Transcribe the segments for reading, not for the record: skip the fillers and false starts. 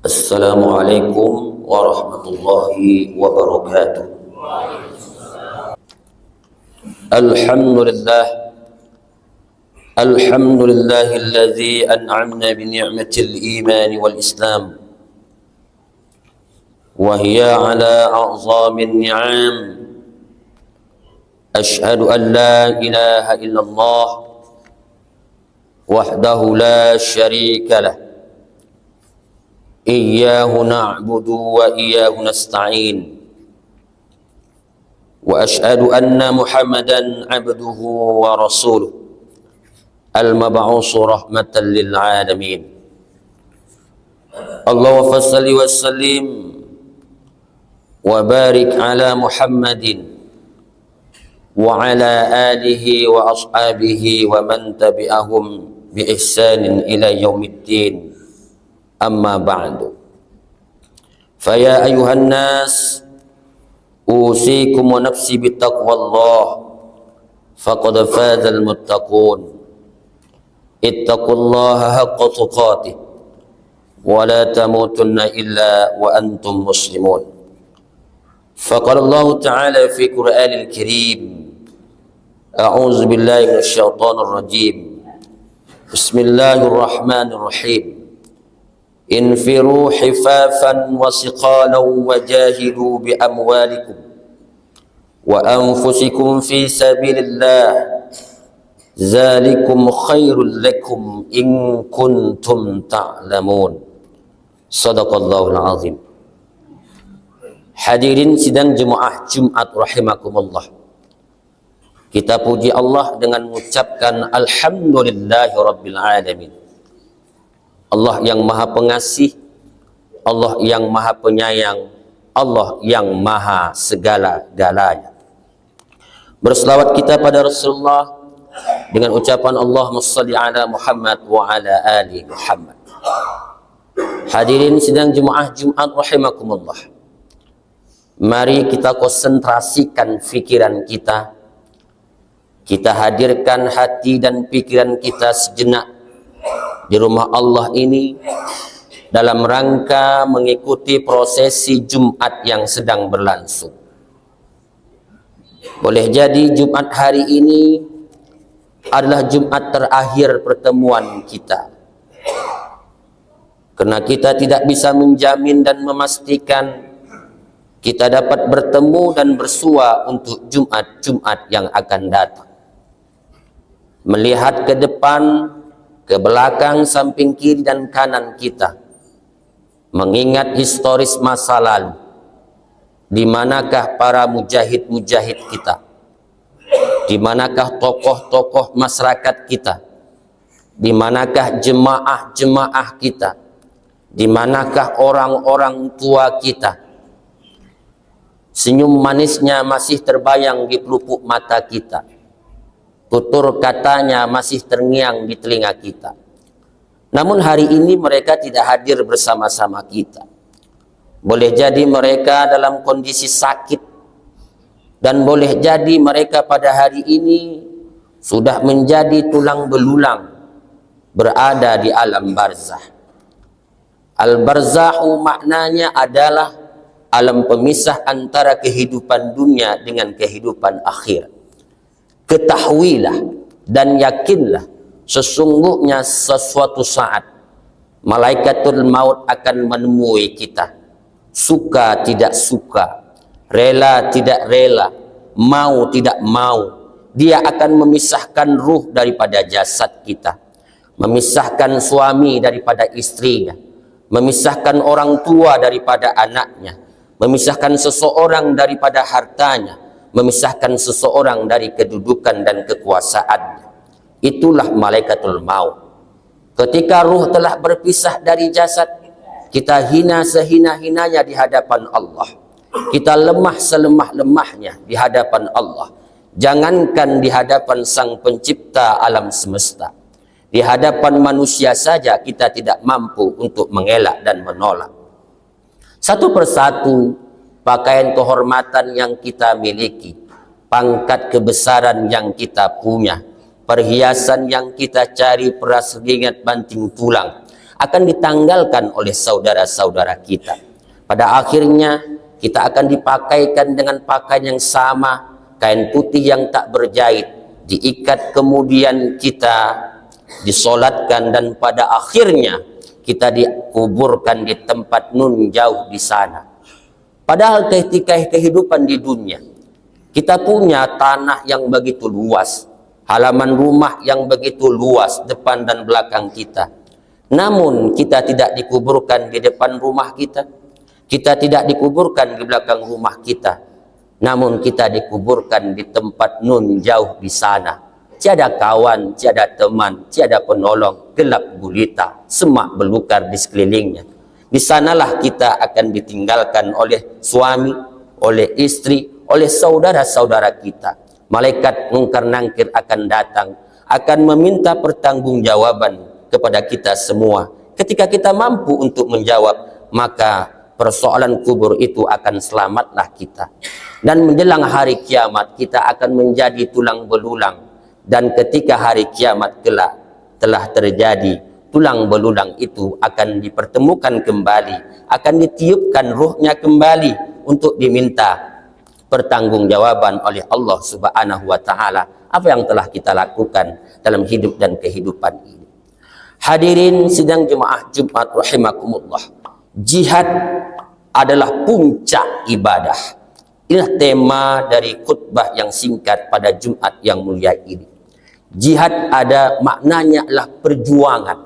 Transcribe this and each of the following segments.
Assalamualaikum warahmatullahi wabarakatuh. Alhamdulillah, alhamdulillahilladzi an'amna bi ni'matil iman wal islam wa hiya ala a'zamin ni'am. Ashhadu an la ilaha illallah wahdahu la syarika lah. Iyyahu na'budu wa iyyahu nasta'in. Wa ashhadu anna Muhammadan 'abduhu wa rasuluh al-mab'usu rahmatan lil 'alamin. Allahumma shalli wa sallim wa barik ala Muhammadin wa ala alihi wa ashabihi wa man tabi'ahum bi ihsanin ila yaumiddin. Amma ba'du. Faya ayuhan nas, usikum wa nafsi bittaqwallah, faqad fazal muttaqun. Ittaqullaha haqqa tuqatih wa la tamutunna illa wa antum muslimun. Faqala Allah Ta'ala fi Qur'anil Karim, a'udzu billahi minasy syaithanir rajim. Bismillahirrahmanirrahim. Infiru hifafan wa siqalan wa jahidu bi amwalikum wa anfusikum fi sabilillah, zalikum khairul lakum in kuntum ta'lamun. Sadaqallahul azim. Hadirin sidang jemaah Jumat rahimakumullah, kita puji Allah dengan mengucapkan alhamdulillahi rabbil alamin. Allah yang maha pengasih, Allah yang maha penyayang, Allah yang maha segala-galanya. Berselawat kita pada Rasulullah dengan ucapan Allahumma shalli ala Muhammad wa ala ali Muhammad. Hadirin sidang jemaah Jumat rahimakumullah, mari kita konsentrasikan pikiran kita. Kita hadirkan hati dan pikiran kita sejenak di rumah Allah ini dalam rangka mengikuti prosesi Jumat yang sedang berlangsung. Boleh jadi Jumat hari ini adalah Jumat terakhir pertemuan kita, karena kita tidak bisa menjamin dan memastikan kita dapat bertemu dan bersua untuk Jumat-Jumat yang akan datang. Melihat ke depan, ke belakang, samping kiri dan kanan kita, mengingat historis masa lalu, di manakah para mujahid-mujahid kita, di manakah tokoh-tokoh masyarakat kita, di manakah jemaah-jemaah kita, di manakah orang-orang tua kita. Senyum manisnya masih terbayang di pelupuk mata kita, tutur katanya masih terngiang di telinga kita. Namun hari ini mereka tidak hadir bersama-sama kita. Boleh jadi mereka dalam kondisi sakit, dan boleh jadi mereka pada hari ini sudah menjadi tulang belulang, berada di alam barzah. Al-barzahu maknanya adalah alam pemisah antara kehidupan dunia dengan kehidupan akhir. Ketahuilah dan yakinlah, sesungguhnya sesuatu saat malaikatul maut akan menemui kita. Suka tidak suka, rela tidak rela, mau tidak mau, dia akan memisahkan ruh daripada jasad kita, memisahkan suami daripada istrinya, memisahkan orang tua daripada anaknya, memisahkan seseorang daripada hartanya, memisahkan seseorang dari kedudukan dan kekuasaannya. Itulah malaikatul maut. Ketika ruh telah berpisah dari jasad, kita hina sehina-hinanya di hadapan Allah, kita lemah selemah-lemahnya di hadapan Allah. Jangankan di hadapan Sang Pencipta alam semesta, di hadapan manusia saja kita tidak mampu untuk mengelak dan menolak. Satu persatu pakaian kehormatan yang kita miliki, pangkat kebesaran yang kita punya, perhiasan yang kita cari peras keringat banting tulang, akan ditanggalkan oleh saudara-saudara kita. Pada akhirnya kita akan dipakaikan dengan pakaian yang sama, kain putih yang tak berjahit, diikat, kemudian kita disolatkan, dan pada akhirnya kita dikuburkan di tempat nun jauh di sana. Padahal ketika kehidupan di dunia, kita punya tanah yang begitu luas, halaman rumah yang begitu luas depan dan belakang kita. Namun kita tidak dikuburkan di depan rumah kita, kita tidak dikuburkan di belakang rumah kita, namun kita dikuburkan di tempat nun jauh di sana. Tiada kawan, tiada teman, tiada penolong, gelap gulita, semak belukar di sekelilingnya. Di sanalah kita akan ditinggalkan oleh suami, oleh istri, oleh saudara-saudara kita. Malaikat mungkar nangkir akan datang, akan meminta pertanggungjawaban kepada kita semua. Ketika kita mampu untuk menjawab, maka persoalan kubur itu akan selamatlah kita. Dan menjelang hari kiamat, kita akan menjadi tulang belulang. Dan ketika hari kiamat kelak telah terjadi, tulang belulang itu akan dipertemukan kembali, akan ditiupkan ruhnya kembali untuk diminta pertanggungjawaban oleh Allah Subhanahu wa taala apa yang telah kita lakukan dalam hidup dan kehidupan ini. Hadirin sidang jemaah Jumat rahimakumullah. Jihad adalah puncak ibadah. Inilah tema dari khutbah yang singkat pada Jumat yang mulia ini. Jihad ada maknanya adalah perjuangan.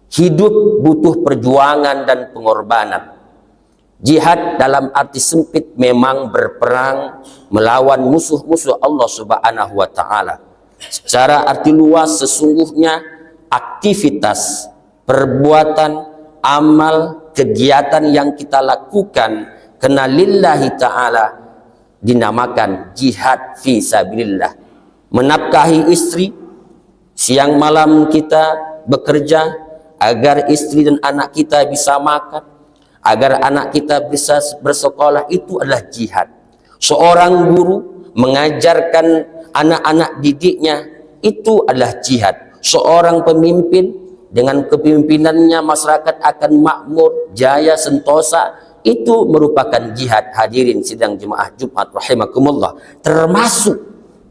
Hidup butuh perjuangan dan pengorbanan. Jihad dalam arti sempit memang berperang melawan musuh-musuh Allah Subhanahu wa taala. Secara arti luas sesungguhnya aktivitas, perbuatan, amal, kegiatan yang kita lakukan kena lillahi ta'ala dinamakan jihad fi sabilillah. Menafkahi istri, siang malam kita bekerja agar istri dan anak kita bisa makan, agar anak kita bisa bersekolah, itu adalah jihad. Seorang guru mengajarkan anak-anak didiknya, itu adalah jihad. Seorang pemimpin dengan kepemimpinannya masyarakat akan makmur, jaya, sentosa, itu merupakan jihad. Hadirin sidang jemaah Jumat rahimakumullah. Termasuk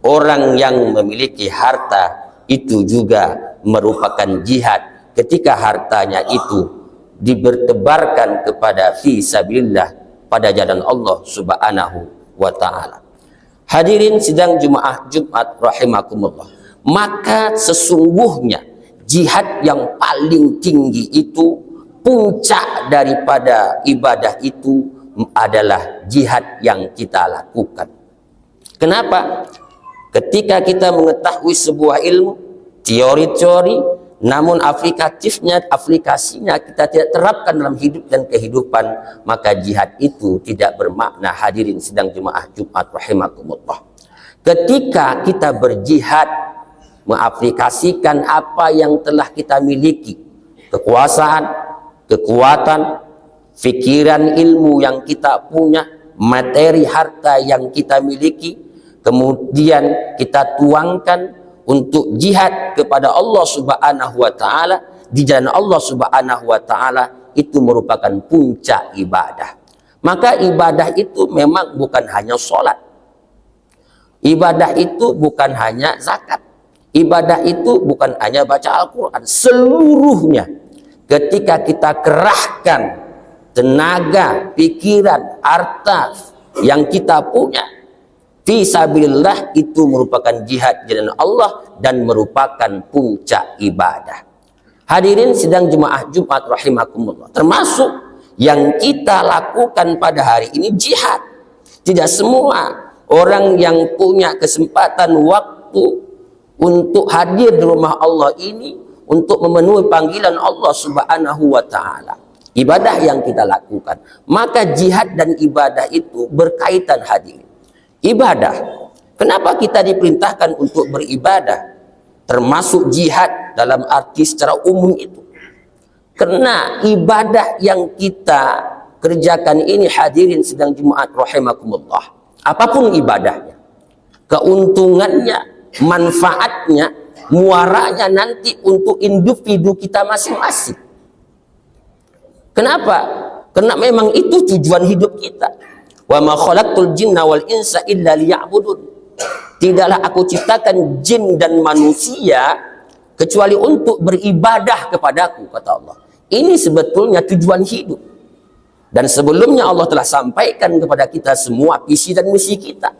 orang yang memiliki harta, itu juga merupakan jihad. Ketika hartanya itu dibertebarkan kepada fi sabilillah, pada jalan Allah Subhanahu wa taala. Hadirin sidang jemaah Jumat rahimakumullah. Maka sesungguhnya jihad yang paling tinggi itu, puncak daripada ibadah itu adalah jihad yang kita lakukan. Kenapa? Ketika kita mengetahui sebuah ilmu, teori-teori, namun aplikasinya kita tidak terapkan dalam hidup dan kehidupan, maka jihad itu tidak bermakna. Hadirin sidang jemaah Jumat rahimakumullah. Ketika kita berjihad, mengaplikasikan apa yang telah kita miliki, kekuasaan, kekuatan, pikiran, ilmu yang kita punya, materi harta yang kita miliki, kemudian kita tuangkan untuk jihad kepada Allah Subhanahu wa taala, di jalan Allah Subhanahu wa taala, itu merupakan puncak ibadah. Maka ibadah itu memang bukan hanya sholat, ibadah itu bukan hanya zakat, ibadah itu bukan hanya baca Al-Quran. Seluruhnya ketika kita kerahkan tenaga, pikiran, harta yang kita punya fi sabilillah, itu merupakan jihad di jalan Allah dan merupakan puncak ibadah. Hadirin sidang jemaah Jumat rahimakumullah, termasuk yang kita lakukan pada hari ini jihad. Tidak semua orang yang punya kesempatan waktu untuk hadir di rumah Allah ini untuk memenuhi panggilan Allah Subhanahu wa taala. Ibadah yang kita lakukan, maka jihad dan ibadah itu berkaitan. Hadirin, ibadah, kenapa kita diperintahkan untuk beribadah, termasuk jihad dalam arti secara umum itu? Karena ibadah yang kita kerjakan ini, hadirin sedang Jumat rahimakumullah, apapun ibadahnya, keuntungannya, manfaatnya, muaranya nanti untuk individu kita masing-masing. Kenapa? Karena memang itu tujuan hidup kita. Wa ma khalaqtul jinna wal insa illa liya'budun. Tidaklah aku ciptakan jin dan manusia kecuali untuk beribadah kepadaku, kata Allah. Ini sebetulnya tujuan hidup. Dan sebelumnya Allah telah sampaikan kepada kita semua visi dan misi kita.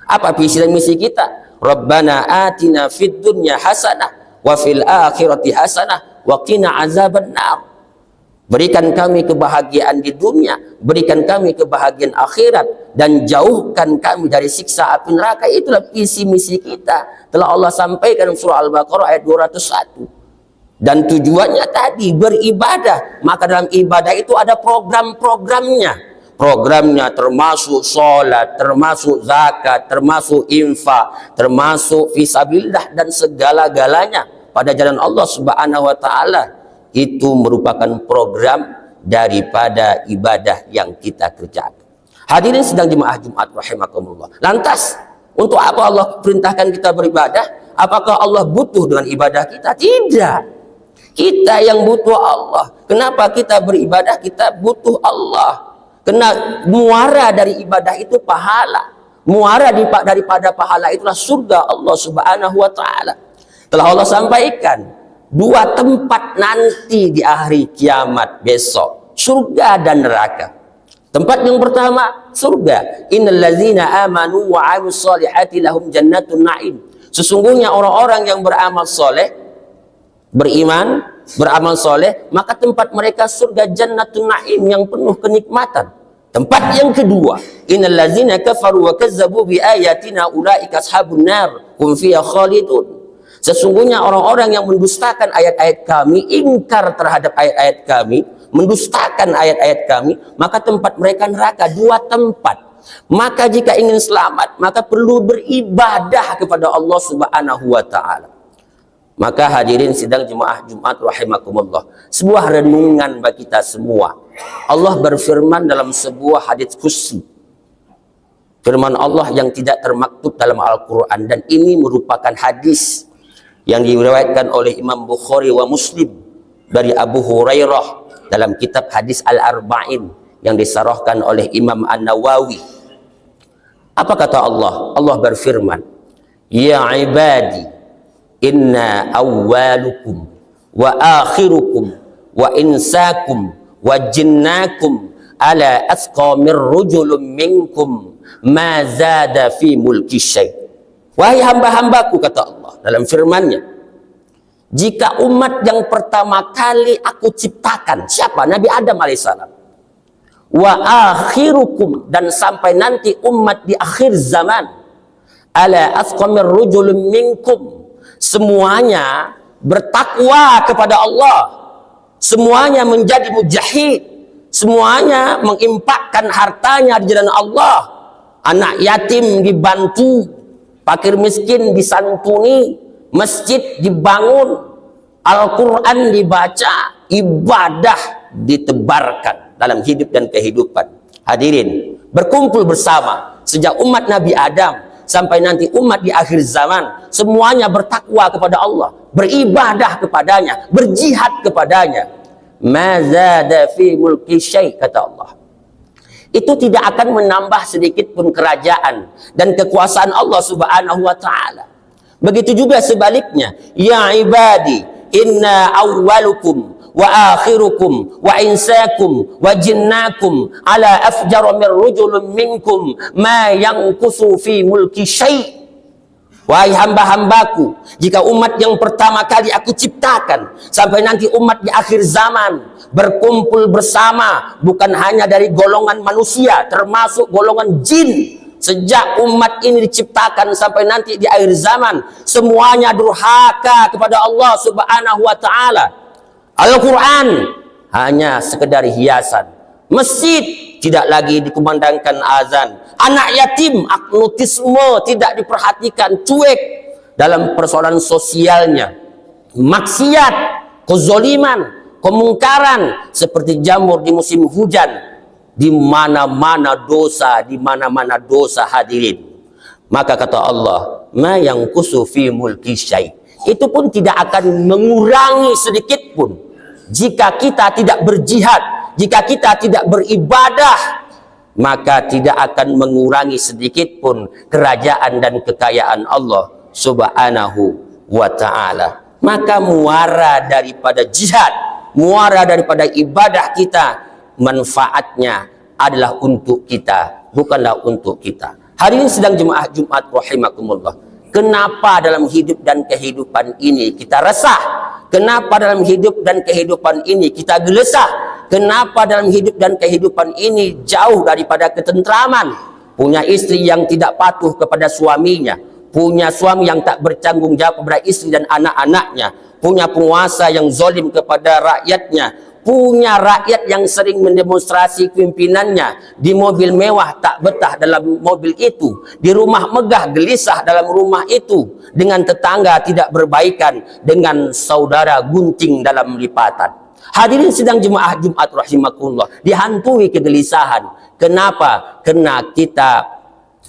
Apa visi dan misi kita? Rabbana atina fid dunya hasanah wa fil akhirati hasanah wa qina azabannar. Berikan kami kebahagiaan di dunia, berikan kami kebahagiaan akhirat, dan jauhkan kami dari siksa api neraka. Itulah visi misi kita. Telah Allah sampaikan surah Al-Baqarah ayat 201. Dan tujuannya tadi beribadah. Maka dalam ibadah itu ada program-programnya. Programnya termasuk sholat, termasuk zakat, termasuk infak, termasuk fisabilillah, dan segala-galanya pada jalan Allah Subhanahu wa Ta'ala. Itu merupakan program daripada ibadah yang kita kerjakan. Hadirin sedang jemaah Jumat rahimakumullah. Lantas, untuk apa Allah perintahkan kita beribadah? Apakah Allah butuh dengan ibadah kita? Tidak. Kita yang butuh Allah. Kenapa kita beribadah? Kita butuh Allah. Karena muara dari ibadah itu pahala. Muara daripada pahala itulah surga Allah Subhanahu wa Ta'ala. Telah Allah sampaikan dua tempat nanti di akhir kiamat besok, surga dan neraka. Tempat yang pertama, surga. Innal ladzina amanu wa 'amilus shalihati lahum jannatun na'im. Sesungguhnya orang-orang yang beramal soleh, beriman, beramal soleh, maka tempat mereka surga jannatun na'im yang penuh kenikmatan. Tempat yang kedua, innal ladzina kafaru wa kazzabu bi ayatina ulaika ashabun nar hum fiha khalidun. Sesungguhnya orang-orang yang mendustakan ayat-ayat kami, ingkar terhadap ayat-ayat kami, mendustakan ayat-ayat kami, maka tempat mereka neraka. Dua tempat. Maka jika ingin selamat, maka perlu beribadah kepada Allah Subhanahu wa Ta'ala. Maka hadirin sidang jemaah Jumat rahimakumullah, sebuah renungan bagi kita semua. Allah berfirman dalam sebuah hadits qudsi. Firman Allah yang tidak termaktub dalam Al-Quran, dan ini merupakan hadis yang diriwayatkan oleh Imam Bukhari wa Muslim dari Abu Hurairah dalam kitab hadis Al-Arba'in yang disarahkan oleh Imam An-Nawawi. Apa kata Allah? Allah berfirman, ya ibadi, inna awwalukum wa akhirukum wa insakum wa jinnakum ala asqamir rujulun minkum ma zada fi mulki syai'. Wahai hamba-hambaku, kata Allah dalam firman-Nya, jika umat yang pertama kali aku ciptakan, siapa? Nabi Adam alaihissalam. Wa akhirukum, dan sampai nanti umat di akhir zaman, ala asqamir rujulun minkum, semuanya bertakwa kepada Allah, semuanya menjadi mujahid, semuanya mengimpakkan hartanya di jalan Allah, anak yatim dibantu, fakir miskin disantuni, masjid dibangun, Al-Quran dibaca, ibadah ditebarkan dalam hidup dan kehidupan. Hadirin, berkumpul bersama sejak umat Nabi Adam sampai nanti umat di akhir zaman, semuanya bertakwa kepada Allah, beribadah kepadanya, berjihad kepadanya. Ma zada fi mulki syai', kata Allah. Itu tidak akan menambah sedikit pun kerajaan dan kekuasaan Allah Subhanahu wa Ta'ala. Begitu juga sebaliknya, ya ibadi, inna awwalukum wa akhirukum wa insakum wa jinnakum ala afjara min rujulun minkum ma yanqusu fi mulki syai'. Wahai hamba-hambaku, jika umat yang pertama kali aku ciptakan sampai nanti umat di akhir zaman berkumpul bersama, bukan hanya dari golongan manusia, termasuk golongan jin. Sejak umat ini diciptakan sampai nanti di akhir zaman, semuanya durhaka kepada Allah Subhanahu wa Ta'ala. Al-Quran hanya sekedar hiasan, masjid tidak lagi dikumandangkan azan, anak yatim agnotisme tidak diperhatikan, cuek dalam persoalan sosialnya, maksiat, kezoliman, kemungkaran seperti jamur di musim hujan. Di mana-mana dosa, di mana-mana dosa, hadirin. Maka kata Allah, ma yanqusu fi mulki syai', itu pun tidak akan mengurangi sedikit pun jika kita tidak berjihad jika kita tidak beribadah, maka tidak akan mengurangi sedikit pun kerajaan dan kekayaan Allah Subhanahu wa ta'ala. Maka muara daripada jihad, muara daripada ibadah kita, manfaatnya adalah untuk kita, bukanlah untuk kita. Hari ini sedang jemaah Jumat rahimakumullah. Kenapa dalam hidup dan kehidupan ini kita resah? Kenapa dalam hidup dan kehidupan ini kita gelisah? Kenapa dalam hidup dan kehidupan ini jauh daripada ketentraman? Punya istri yang tidak patuh kepada suaminya, punya suami yang tak bertanggung jawab kepada istri dan anak-anaknya, punya penguasa yang zalim kepada rakyatnya, punya rakyat yang sering mendemonstrasi pimpinannya, di mobil mewah tak betah dalam mobil itu, di rumah megah gelisah dalam rumah itu, dengan tetangga tidak berbaikan, dengan saudara gunting dalam lipatan. Hadirin sidang jemaah Jumat rahimakumullah, dihantui kegelisahan. Kenapa? Karena kita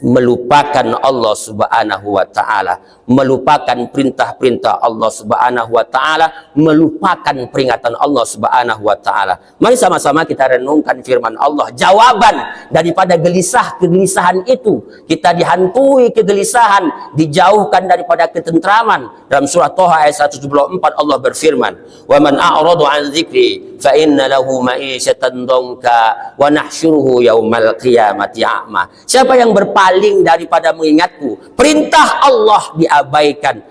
melupakan Allah Subhanahu wa ta'ala, melupakan perintah-perintah Allah Subhanahu wa ta'ala, melupakan peringatan Allah Subhanahu wa ta'ala. Mari sama-sama kita renungkan firman Allah, jawaban daripada kegelisahan itu. Kita dihantui kegelisahan, dijauhkan daripada ketentraman. Dalam surah Toha ayat 174 Allah berfirman, "Wa man a'radu 'an dzikri fa inna lahu ma'isyatan dhanka wa nahsyuruhu yaumal qiyamati a'ma." Siapa yang berpaling daripada mengingatku, perintah Allah diabaikan,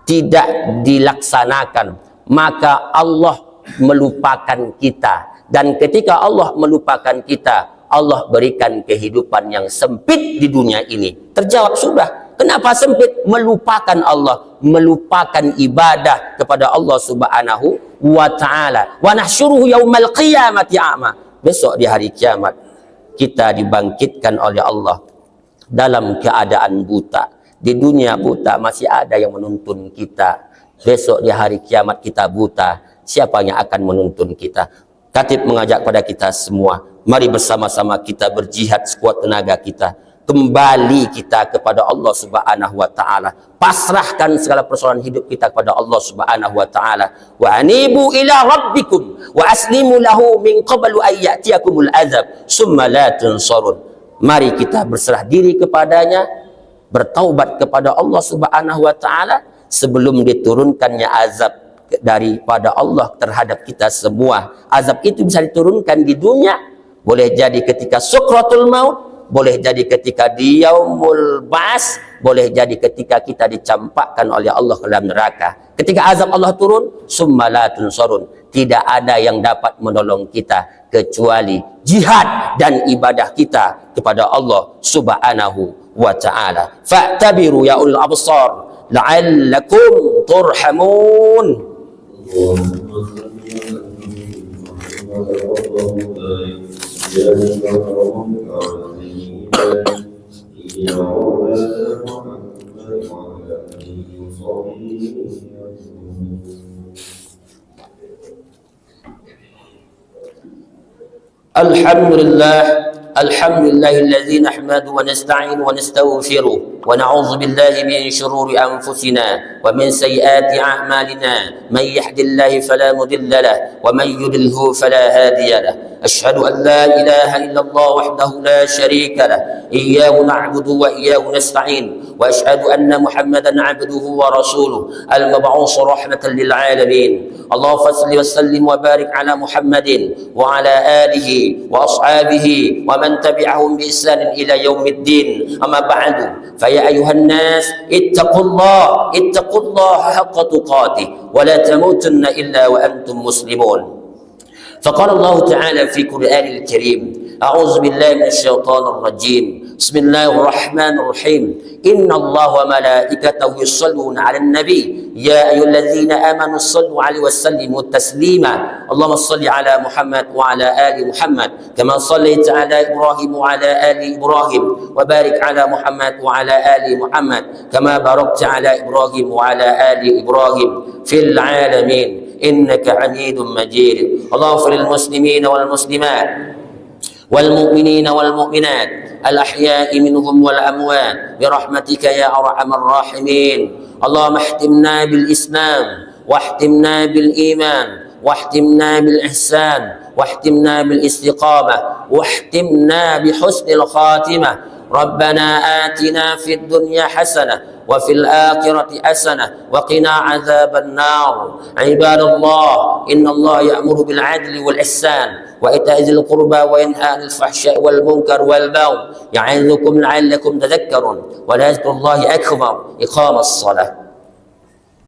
tidak dilaksanakan, maka Allah melupakan kita. Dan ketika Allah melupakan kita, Allah berikan kehidupan yang sempit di dunia ini. Terjawab sudah. Kenapa sempit? Melupakan Allah, melupakan ibadah kepada Allah Subhanahu wa ta'ala. Wa nahsyuruhu yaumal qiyamati a'ma. Besok di hari kiamat kita dibangkitkan oleh Allah dalam keadaan buta. Di dunia buta masih ada yang menuntun kita. Besok di hari kiamat kita buta. Siapa yang akan menuntun kita? Khatib mengajak pada kita semua, mari bersama-sama kita berjihad sekuat tenaga kita. Kembali kita kepada Allah Subhanahu wa ta'ala. Pasrahkan segala persoalan hidup kita kepada Allah Subhanahu wa ta'ala. Wa anibu ila rabbikum wa aslimu lahu min qablu an ya'tiyakumul azab summa la tunsarun. Mari kita berserah diri kepadanya, bertaubat kepada Allah Subhanahu wa ta'ala sebelum diturunkannya azab daripada Allah terhadap kita semua. Azab itu bisa diturunkan di dunia, boleh jadi ketika sukratul maut, boleh jadi ketika di yaumul ba'as, boleh jadi ketika kita dicampakkan oleh Allah ke dalam neraka. Ketika azab Allah turun, summa la tunsarun, tidak ada yang dapat menolong kita kecuali jihad dan ibadah kita kepada Allah Subhanahu wa ta'ala. Fa'tabiru ya ulul absar la'allakum turhamun. Alhamdulillah alladzi nahmadu wa nasta'inu wa nastaghfiruh wa na'udzu billahi min shururi anfusina wa min sayyiati a'malina man yahdihillahu fala mudilla lahu wa man yudlilhu fala hadiya lahu. Asyhadu an la ilaha illallah wahdahu la syarika lahu iyyahu na'budu wa iyyahu nasta'in wa asyhadu anna Muhammadan 'abduhu wa rasuluh al-mab'uts rahmatan lil 'alamin. Allahumma shalli wa sallim wa barik ala Muhammadin wa ala alihi wa ashabihi wa man tabi'ahum bi ihsan ila yaumiddin. Amma ba'du, fa ya ayuhan nas ittaqullaha haqqa tuqatih wa la tamutunna illa wa antum muslimun. فقال الله تعالى في القرآن الكريم أعوذ بالله من الشيطان الرجيم بسم الله الرحمن الرحيم إن الله وملائكته يصلون على النبي يا أيها الذين آمنوا صلوا عليه وسلموا تسليما اللهم صل على محمد وعلى آل محمد كما صليت على إبراهيم وعلى آل إبراهيم وبارك على محمد وعلى آل محمد كما باركت على إبراهيم وعلى آل إبراهيم في العالمين إنك حميد مجيد. اللهم اغفر للمسلمين والمسلمات والمؤمنين والمؤمنات الأحياء منهم والأموات برحمتك يا أرحم الراحمين. اللهم احتمنا بالإسلام واحتمنا بالإيمان واحتمنا بالإحسان واحتمنا بالاستقامة واحتمنا بحسن الخاتمة. ربنا آتنا في الدنيا حسنة وفي الآخرة حسنة وقنا عذاب النار. عباد الله، إن الله يأمر بالعدل والإحسان وإيتاء ذي القربى وينهى عن الفحشاء والمنكر والبغي يعظكم لعلكم تذكرون. ولذكر الله أكبر. إقام الصلاة.